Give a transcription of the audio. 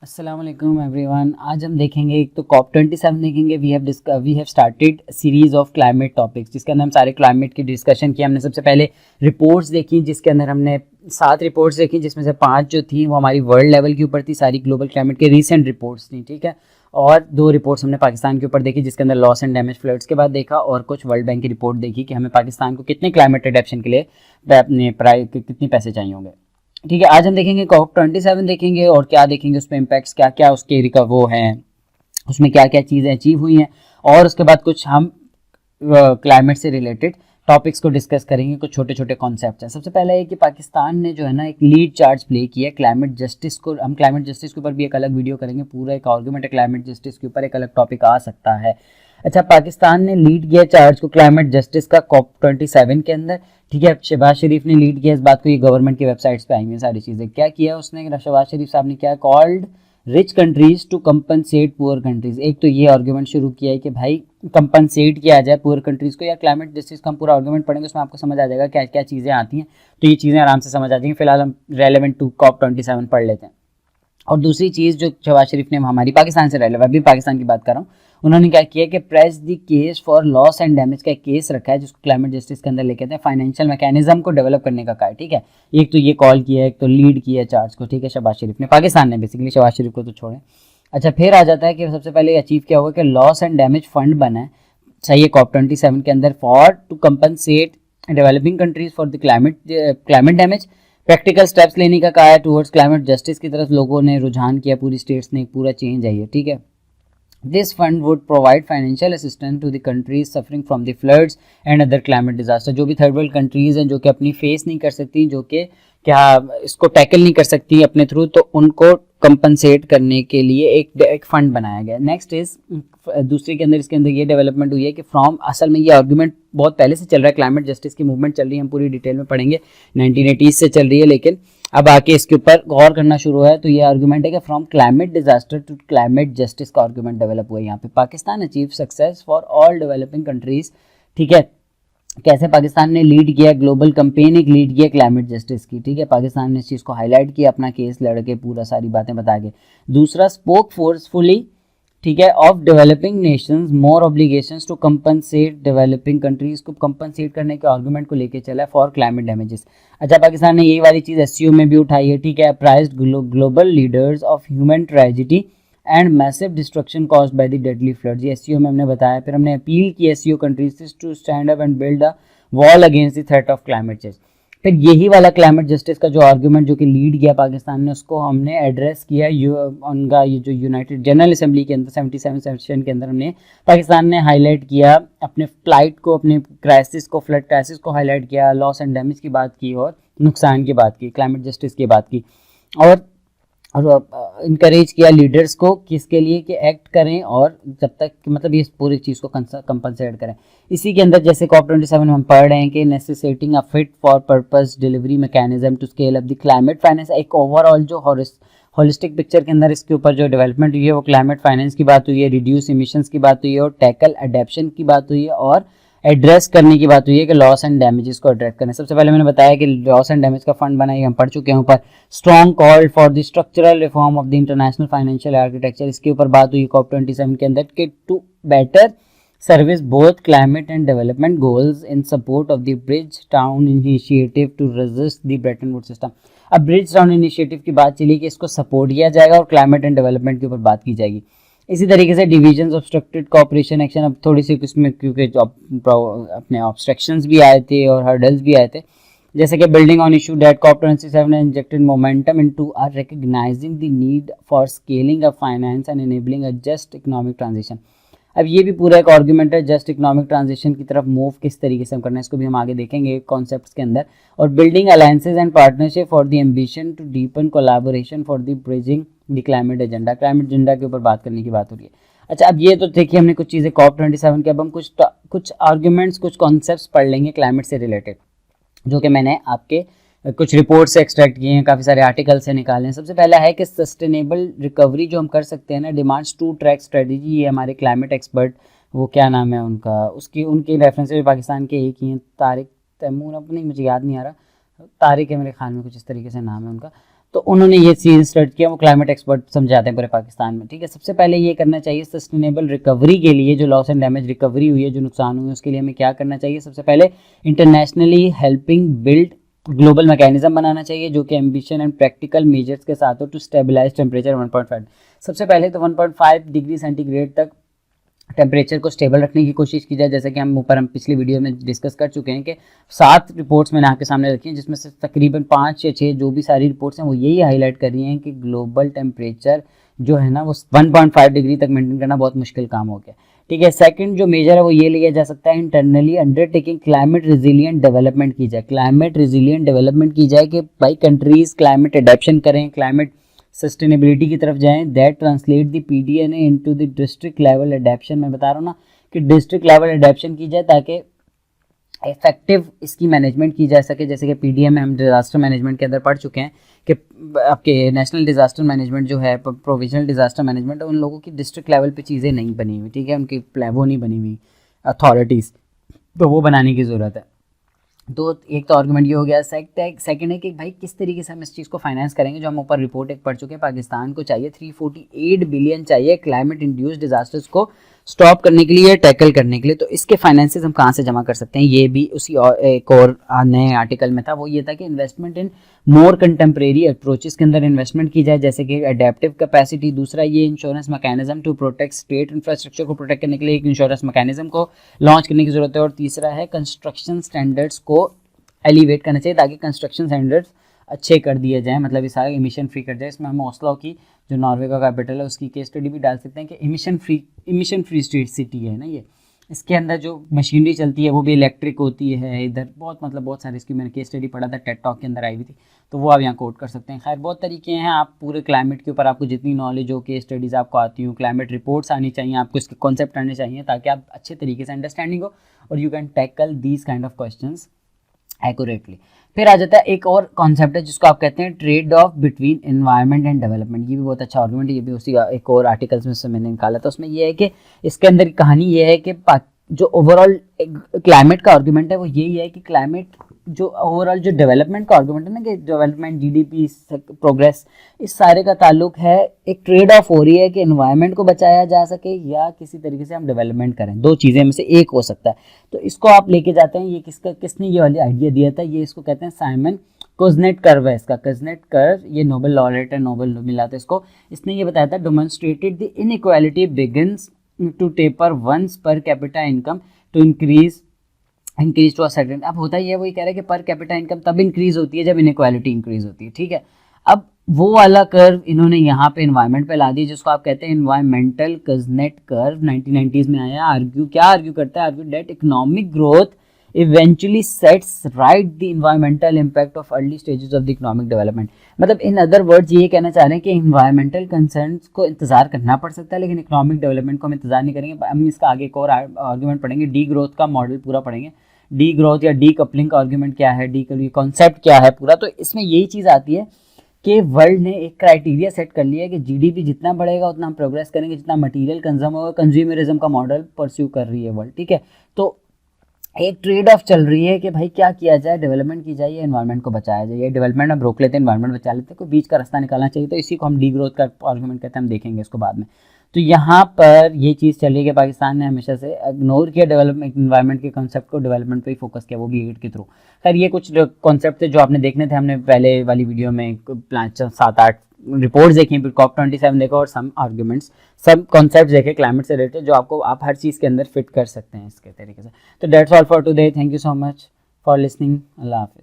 अस्सलाम वालेकुम एवरीवन। आज हम देखेंगे एक तो COP27 देखेंगे। We have started series of climate topics, जिसके अंदर हम सारे क्लाइमेट की डिस्कशन किया। हमने सबसे पहले रिपोर्ट्स देखी, जिसके अंदर हमने 7 रिपोर्ट्स देखी, जिसमें से 5 जो थी वो हमारी वर्ल्ड लेवल के ऊपर थी, सारी ग्लोबल क्लाइमेट के रीसेंट रिपोर्ट्स थी, ठीक है। और 2 रिपोर्ट्स हमने पाकिस्तान के ऊपर देखी, जिसके अंदर लॉस एंड डैमेज फ्लड्स के बाद देखा, और कुछ वर्ल्ड बैंक की रिपोर्ट देखी कि हमें पाकिस्तान को कितने क्लाइमेट अडेप्शन के लिए अपने कितने पैसे चाहिए होंगे, ठीक है। आज हम देखेंगे COP27 देखेंगे, और क्या देखेंगे उसमें इम्पैक्ट्स क्या क्या उसके वो हैं, उसमें क्या क्या चीज़ें अचीव हुई हैं, और उसके बाद कुछ हम क्लाइमेट से रिलेटेड टॉपिक्स को डिस्कस करेंगे। कुछ छोटे छोटे कॉन्सेप्ट हैं। सबसे पहले है कि पाकिस्तान ने जो है ना एक लीड चार्ज प्ले किया है क्लाइमेट जस्टिस को। हम क्लाइमेट जस्टिस के ऊपर भी एक अलग वीडियो करेंगे, पूरा एक आर्गूमेंट है क्लाइमेट जस्टिस के ऊपर, एक अलग टॉपिक आ सकता है। अच्छा, पाकिस्तान ने लीड किया चार्ज को क्लाइमेट जस्टिस का COP27 के अंदर, ठीक है। शहबाज शरीफ ने लीड किया इस बात को, ये गवर्नमेंट की वेबसाइट्स पे आई हुई सारी चीज़ें। क्या किया उसने, शहबाज शरीफ साहब ने क्या called rich countries to compensate poor countries. एक तो ये आर्गूमेंट शुरू किया है कि भाई कंपनसेट किया जाए पुअर कंट्रीज को, या क्लाइमेट जस्टिस का हम पूरा आर्गूमेंट पढ़ेंगे, उसमें आपको समझ आ जाएगा क्या क्या चीज़ें आती हैं। तो ये चीज़ें आराम से समझ आ जाएंगी। फिलहाल हम रेलेवेंट टू COP27 पढ़ लेते हैं। और दूसरी चीज़ जो शहबाज शरीफ ने हमारी पाकिस्तान से रेलेवेंट, अभी पाकिस्तान की बात कर रहा हूँ, उन्होंने क्या किया कि press the case for loss and damage का एक केस रखा है, जिसको क्लाइमेट जस्टिस के अंदर लेके आते हैं। फाइनेंशियल मैकेनिज्म को डेवलप करने का कहा है, ठीक है। एक तो ये कॉल किया है, एक तो लीड किया है चार्ज को, ठीक है, शहबाज शरीफ ने, पाकिस्तान ने बेसिकली, शहबाज शरीफ को तो छोड़ें। अच्छा, फिर आ जाता है कि सबसे पहले अचीव क्या हुआ कि लॉस एंड डैमेज फंड बना है, सही है, COP27 के अंदर, for to compensate developing countries for the climate damage. Practical steps लेने का कहा है टुवर्ड्स क्लाइमेट जस्टिस की तरफ लोगों ने रुझान किया, पूरी स्टेट्स ने, एक पूरा चेंज आई है, ठीक है। This fund would provide financial assistance to the countries suffering from the floods and other climate disaster. जो भी थर्ड वर्ल्ड कंट्रीज हैं जो कि अपनी फेस नहीं कर सकती, जो कि क्या इसको टैकल नहीं कर सकती अपने थ्रू, तो उनको कंपनसेट करने के लिए एक फंड बनाया गया। नेक्स्ट इज दूसरे के अंदर, इसके अंदर ये डेवलपमेंट हुई है कि फ्रॉम, असल में ये आर्गूमेंट बहुत पहले से चल रहा है, क्लाइमेट जस्टिस की मूवमेंट चल रही है, हम पूरी डिटेल में पढ़ेंगे, 1980s से चल रही है, लेकिन अब आके इसके ऊपर गौर करना शुरू है। तो ये आर्गूमेंट है कि from climate disaster to climate justice का आर्गूमेंट डेवलप हुआ है यहाँ पे। Pakistan achieve success for all developing countries, ठीक है। कैसे पाकिस्तान ने लीड किया ग्लोबल कैंपेन, एक लीड किया क्लाइमेट जस्टिस की, ठीक है। पाकिस्तान ने इस चीज़ को हाईलाइट किया, अपना केस लड़के पूरा सारी बातें बता के। दूसरा, स्पोक फोर्सफुली, ठीक है, of developing nations more obligations to compensate developing countries को कंपनसेट करने के आर्गूमेंट को लेके चला फॉर क्लाइमेट डैमेजेस। अच्छा, पाकिस्तान ने यही वाली चीज़ एससीओ में भी उठाई है, ठीक है। Apprised global leaders of human tragedy and massive destruction caused by the deadly floods, ये एससीओ में हमने बताया। फिर हमने अपील की SCO countries to stand up and build a wall against the threat of climate change. फिर यही वाला क्लाइमेट जस्टिस का जो आर्गूमेंट जो कि लीड किया पाकिस्तान ने, उसको हमने एड्रेस किया उनका ये जो यूनाइटेड जनरल असेंबली के अंदर 77 सेशन के अंदर हमने, पाकिस्तान ने हाईलाइट किया अपने फ्लाइट को, अपने क्राइसिस को, फ्लड क्राइसिस को हाईलाइट किया, लॉस एंड डैमेज की बात की, और नुकसान की बात की, क्लाइमेट जस्टिस की बात की, और इनकरेज किया लीडर्स को किसके लिए कि एक्ट करें, और जब तक मतलब ये पूरी चीज़ को कंपनसेट करें। इसी के अंदर जैसे COP27 हम पढ़ रहे हैं कि necessitating a fit for purpose delivery mechanism to scale up the climate finance. एक ओवरऑल जो होलिस्टिक पिक्चर के अंदर इसके ऊपर जो डेवलपमेंट हुई है वो क्लाइमेट फाइनेंस की बात हुई है, रिड्यूस इमिशंस की बात हुई है, और टैकल अडेप्शन की बात हुई है, और एड्रेस करने की बात हुई है कि लॉस एंड डैमेजेस को एड्रेस करना। सबसे पहले मैंने बताया कि लॉस एंड डैमेज का फंड बनाया, हम पढ़ चुके हैं ऊपर। Strong call for the structural reform of the international financial architecture, इसके ऊपर बात हुई COP27 के अंदर कि to better service both climate and development goals in support of the Bridgetown initiative to resist the Bretton Woods system. अब Bridgetown initiative की बात चली कि इसको सपोर्ट किया जाएगा और क्लाइमेट एंड डेवलपमेंट के ऊपर बात की जाएगी। इसी तरीके से डिविजन ऑब्स्ट्रक्टेड कोऑपरेशन एक्शन, अब थोड़ी सी इसमें क्योंकि अपने ऑब्स्ट्रक्शंस भी आए थे और हर्डल्स भी आए थे, जैसे कि building on issue that COP27 injected momentum into our recognizing the need for scaling up finance and enabling a just economic transition. अब ये भी पूरा एक आर्गूमेंट है जस्ट इकोनॉमिक ट्रांजिशन की तरफ मूव किस तरीके से हम करना है, इसको भी हम आगे देखेंगे कॉन्सेप्ट्स के अंदर। और building alliances and partnership for the ambition to deepen collaboration for the bridging the climate agenda, climate agenda के ऊपर बात करने की बात हो रही है। अच्छा, अब ये तो देखिए हमने कुछ चीज़ें COP27 के, अब हम कुछ आर्ग्यूमेंट्स, कुछ कॉन्सेप्ट्स पढ़ लेंगे क्लाइमेट से रिलेटेड, जो कि मैंने आपके कुछ रिपोर्ट से एक्सट्रैक्ट किए हैं, काफ़ी सारे आर्टिकल से निकाले हैं। सबसे पहला है कि सस्टेनेबल रिकवरी जो हम कर सकते हैं ना, डिमांड्स 2 ट्रैक स्ट्रेटजी, ये हमारे क्लाइमेट एक्सपर्ट, वो क्या नाम है उनका, उनके रेफरेंस भी पाकिस्तान के एक ही हैं, तारिक तैमूर, अपनी मुझे याद नहीं आ रहा, तारिक है मेरे ख्याल में, कुछ इस तरीके से नाम है उनका। तो उन्होंने ये चीज़ स्टार्ट किया, वो क्लाइमेट एक्सपर्ट समझाते हैं पूरे पाकिस्तान में, ठीक है। सबसे पहले ये करना चाहिए सस्टेनेबल रिकवरी के लिए, जो लॉस एंड डैमेज रिकवरी हुई है, जो नुकसान हुए, उसके लिए हमें क्या करना चाहिए। सबसे पहले internationally helping build global mechanism बनाना चाहिए, जो कि एम्बिशन एंड प्रैक्टिकल मेजर्स के साथ हो टू स्टेबलाइज टेम्परेचर 1.5। सबसे पहले तो 1.5 डिग्री सेंटीग्रेड तक टेम्परेचर को स्टेबल रखने की कोशिश की जाए। जैसे कि हम पिछली वीडियो में डिस्कस कर चुके हैं कि 7 रिपोर्ट्स मैंने आपके सामने रखी हैं, जिसमें से तकरीबन 5 या 6 जो भी सारी रिपोर्ट्स हैं वो यही हाईलाइट कर रही हैं कि ग्लोबल टेम्परेचर जो है ना वो 1.5 डिग्री तक मेंटेन करना बहुत मुश्किल काम हो गया, ठीक है। सेकंड जो मेजर है वो ये लिया जा सकता है, internally undertaking climate resilient development की जाए। क्लाइमेट रिजिलियंट डेवलपमेंट की जाए कि भाई कंट्रीज क्लाइमेट एडेप्शन करें, क्लाइमेट सस्टेनेबिलिटी की तरफ जाएं। That translate the PDNA into the district level adaptation. मैं बता रहा हूँ ना कि डिस्ट्रिक्ट लेवल एडेप्शन की जाए ताकि इफेक्टिव इसकी मैनेजमेंट की जा सके। जैसे कि पीडीएम में हम डिजास्टर मैनेजमेंट के अंदर पढ़ चुके हैं कि आपके नेशनल डिजास्टर मैनेजमेंट जो है, प्रोविजनल डिजास्टर मैनेजमेंट, उन लोगों की डिस्ट्रिक्ट लेवल पे चीज़ें नहीं बनी हुई, ठीक है, उनकी वो नहीं बनी हुई अथॉरिटीज़, तो वो बनाने की ज़रूरत है। तो एक तो आर्गूमेंट ये हो गया। सेकंड है कि भाई किस तरीके से हम इस चीज़ को फाइनेंस करेंगे, जो हम ऊपर रिपोर्ट एक पढ़ चुके हैं। पाकिस्तान को चाहिए 348 बिलियन चाहिए क्लाइमेट इंड्यूस्ड डिजास्टर्स को स्टॉप करने के लिए, टैकल करने के लिए। तो इसके फाइनेंसेस हम कहाँ से जमा कर सकते हैं, ये भी उसी एक और नए आर्टिकल में था। वो ये था कि इन्वेस्टमेंट इन मोर कंटेम्प्रेरी अप्रोचेस के अंदर इन्वेस्टमेंट की जाए, जैसे कि अडेप्टिव कैपेसिटी। दूसरा ये insurance mechanism to protect state infrastructure को प्रोटेक्ट करने के लिए एक इंश्योरेंस मैकेनिज्म को लॉन्च करने की जरूरत है। और तीसरा है कंस्ट्रक्शन स्टैंडर्ड्स को एलिवेट करना चाहिए ताकि कंस्ट्रक्शन स्टैंडर्ड्स अच्छे कर दिए जाएं, मतलब इस सारा इमिशन फ्री कर जाए। इसमें हम ओस्लो की जो नॉर्वे का कैपिटल है उसकी केस स्टडी भी डाल सकते हैं कि इमिशन फ्री स्ट्रीट सिटी है ना ये, इसके अंदर जो मशीनरी चलती है वो भी इलेक्ट्रिक होती है। इधर बहुत सारे इसकी मैंने केस स्टडी पढ़ा था, टेड टॉक के अंदर आई हुई थी, तो वो आप यहाँ कोट कर सकते हैं। खैर बहुत तरीके हैं, आप पूरे क्लाइमेट के ऊपर आपको जितनी नॉलेज हो, केस स्टडीज़ आपको आती हो, क्लाइमेट रिपोर्ट्स आनी चाहिए आपको, इसके कॉन्सेप्ट आने चाहिए ताकि आप अच्छे तरीके से अंडरस्टैंडिंग हो और you can tackle these kind of questions accurately. फिर आ जाता है एक और कॉन्सेप्ट है जिसको आप कहते हैं trade off between environment and development. ये भी बहुत अच्छा आर्गुमेंट है, ये भी उसी एक और आर्टिकल्स में से मैंने निकाला था। उसमें ये है कि इसके अंदर कहानी ये है कि जो ओवरऑल क्लाइमेट का आर्गुमेंट है वो यही है कि क्लाइमेट जो ओवरऑल जो डेवलपमेंट का आर्गुमेंट है ना, कि डेवलपमेंट, जीडीपी, प्रोग्रेस, इस सारे का ताल्लुक है, एक ट्रेड ऑफ हो रही है कि एनवायरनमेंट को बचाया जा सके या किसी तरीके से हम डेवलपमेंट करें। दो चीज़ें में से एक हो सकता है। तो इसको आप लेके जाते हैं, ये किसने ये वाली आइडिया दिया था, ये इसको कहते हैं साइमन कुज़नेट कर्व है इसका। कुज़नेट कर्व, ये नोबेल लॉरेट है, नोबेल मिला था इसको। इसने ये बताया था demonstrated the inequality begins to taper once per capita income to increase to a certain. अब होता ही है, वही कह रहा है कि पर कैपिटा इनकम तब इंक्रीज होती है जब इनइक्वालिटी इंक्रीज होती है, ठीक है। अब वो वाला कर्व इन्होंने यहाँ पे एनवायरनमेंट पे ला दी, जिसको आप कहते हैं एनवायरमेंटल कुज़नेट कर्व। 1990s में आया। आर्ग्यू करता है that economic growth eventually sets right the environmental impact of early stages of the economic development. मतलब इन अदर वर्ड्स ये कहना चाह रहे हैं कि इन्वायरमेंटल कंसर्न्स को इंतजार करना पड़ सकता है लेकिन इकोनॉमिक डेवलपमेंट को हम इंतजार नहीं करेंगे। हम इसका आगे एक और आर्गूमेंट पढ़ेंगे, डी ग्रोथ का मॉडल पूरा पढ़ेंगे। डी ग्रोथ या डी कपलिंग का आर्गूमेंट क्या है, डी कॉन्सेप्ट क्या है पूरा। तो इसमें यही चीज़ आती है कि वर्ल्ड ने एक क्राइटेरिया सेट कर लिया है कि जीडीपी जितना बढ़ेगा उतना हम प्रोग्रेस करेंगे, जितना मटेरियल कंज्यूम होगा, कंज्यूमरिज्म का मॉडल परस्यू कर रही है वर्ल्ड, ठीक है। तो एक ट्रेड ऑफ चल रही है कि भाई क्या किया जाए, डेवलपमेंट की जाए या एनवायरनमेंट को बचाया जाए। डेवलपमेंट हम रोक लेते हैं, एनवायरनमेंट बचा लेते हैं, कोई बीच का रास्ता निकालना चाहिए। तो इसी को हम डी ग्रोथ का आर्गूमेंट कहते हैं, हम देखेंगे इसको बाद में। तो यहाँ पर ये चीज़ चली कि पाकिस्तान ने हमेशा से इग्नोर किया डेवलपमेंट, एनवायरनमेंट के कॉन्सेप्ट को, डेवलपमेंट पे ही फोकस किया, वो भी एड के थ्रू। खैर ये कुछ कॉन्सेप्ट थे जो आपने देखने थे, हमने पहले वाली वीडियो में 7-8 रिपोर्ट्स देखी, फिर COP27 देखा और सम आर्ग्यूमेंट्स, सब कॉन्सेप्ट देखे क्लाइमेट से रिलेटेड, जो आपको आप हर चीज़ के अंदर फिट कर सकते हैं इसके तरीके से। तो that's all for today, thank you so much for listening, अल्लाह हाफिज़।